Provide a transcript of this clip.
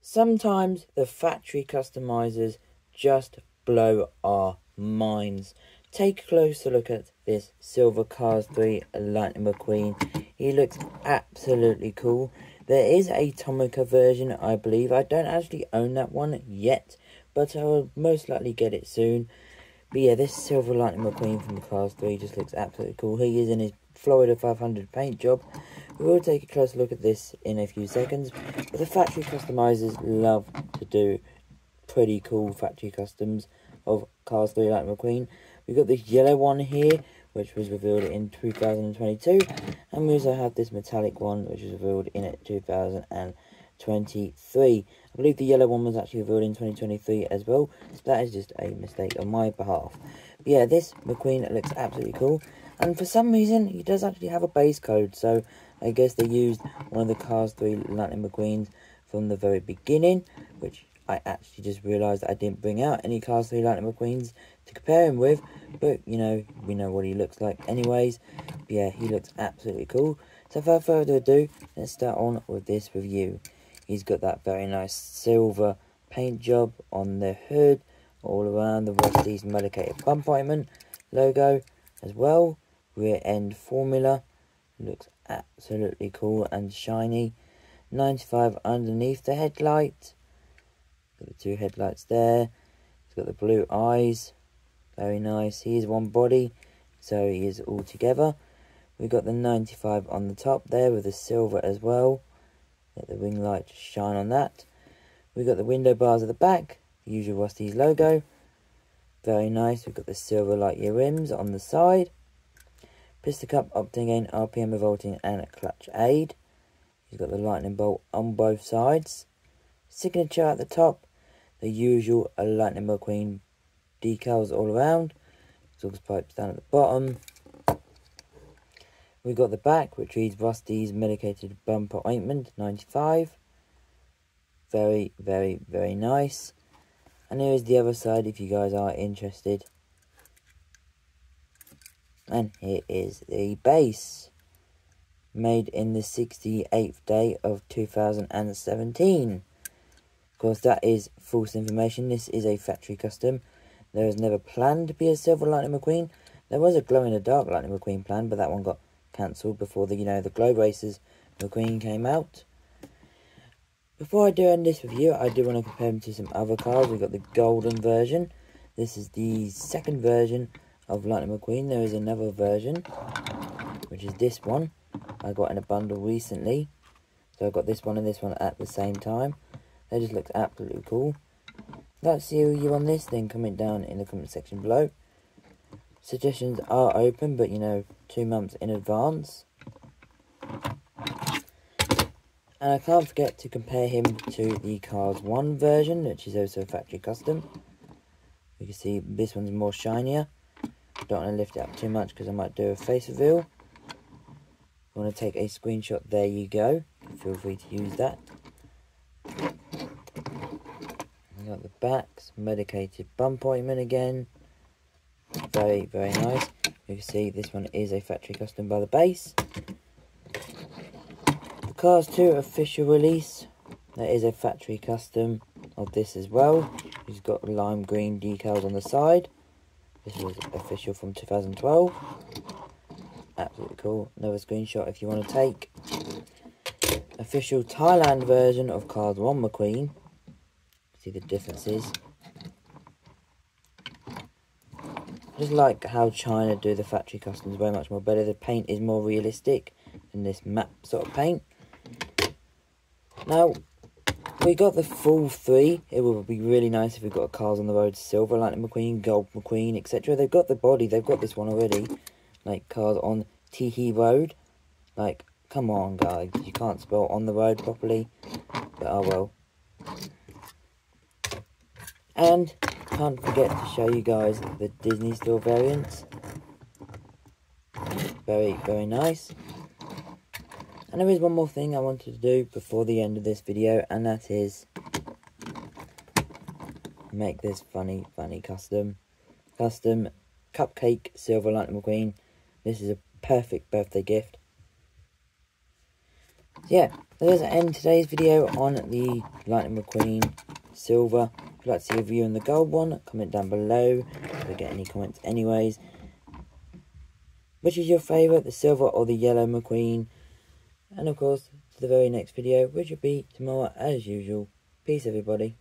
Sometimes the factory customizers just blow our minds. Take a closer look at this Silver Cars 3 Lightning McQueen. He looks absolutely cool. There is a Tomica version, I believe. I don't actually own that one yet, but I will most likely get it soon. But yeah, this Silver Lightning McQueen from the Cars 3 just looks absolutely cool. He is in his Florida 500 paint job. We will take a closer look at this in a few seconds. But the factory customizers love to do pretty cool factory customs of Cars 3 Lightning McQueen. We've got this yellow one here, which was revealed in 2022. And we also have this metallic one, which was revealed in 2023. I believe the yellow one was actually revealed in 2023 as well. So that is just a mistake on my behalf. But yeah, this McQueen looks absolutely cool. And for some reason, he does actually have a base code. So I guess they used one of the Cars 3 Lightning McQueens from the very beginning, which I actually just realised I didn't bring out any Cars 3 Lightning McQueens to compare him with. But, you know, we know what he looks like anyways. But yeah, he looks absolutely cool. So without further ado, let's start on with this review. He's got that very nice silver paint job on the hood, all around the Rusty's medicated bump ointment logo as well. Rear end formula looks absolutely cool and shiny. 95 underneath the headlight. Got the two headlights there. He's got the blue eyes. Very nice. He is one body, so he is all together. We've got the 95 on the top there with the silver as well. Let the ring light shine on that. We've got the window bars at the back. The usual Rusty's logo. Very nice. We've got the silver light year rims on the side. Piston cup, opting gain, RPM revolting and clutch aid. He's got the lightning bolt on both sides. Signature at the top. The usual Lightning McQueen decals all around. Exhaust pipes down at the bottom. We've got the back, which reads Rusty's medicated bumper ointment 95. Very, very, very nice. And here is the other side if you guys are interested. And here is the base. Made in the 68th day of 2017. Of course, that is false information. This is a factory custom. There was never planned to be a Silver Lightning McQueen. There was a glow-in-the-dark Lightning McQueen planned, but that one got cancelled before the, the Glow Racers McQueen came out. Before I do end this review, I do want to compare him to some other cars. We've got the golden version. This is the second version of Lightning McQueen. There is another version, which is this one. I got in a bundle recently. So I got this one and this one at the same time. They just look absolutely cool. Let's see you on this, then comment down in the comment section below. Suggestions are open, but 2 months in advance. And I can't forget to compare him to the Cars 1 version, which is also a factory custom. You can see this one's more shinier. Don't want to lift it up too much because I might do a face reveal. If you want to take a screenshot, there you go. Feel free to use that. You got the backs, medicated bump ointment again. Very, very nice. You can see this one is a factory custom by the base. The Cars 2 official release. There is a factory custom of this as well. He's got lime green decals on the side. This was official from 2012. Absolutely cool. Another screenshot if you want to take. Official Thailand version of Cars 1 McQueen. See the differences. I just like how China do the factory customs very much more better. The paint is more realistic than this matte sort of paint. Now, we got the full 3. It would be really nice if we got Cars on the Road Silver Lightning McQueen, Gold McQueen, etc. They've got the body. They've got this one already. Like Cars on Teehee Road. Like, come on, guys. You can't spell on the road properly. But oh well. And can't forget to show you guys the Disney Store variants. Very, very nice. And there is one more thing I wanted to do before the end of this video, and that is make this funny custom cupcake Silver Lightning McQueen. This is a perfect birthday gift. So yeah, That does end today's video on the Lightning McQueen silver. If you'd like to see a review on the gold one, comment down below. If we get any comments anyways. Which is your favourite, the silver or the yellow McQueen? And of course, to the very next video, which will be tomorrow as usual. Peace everybody.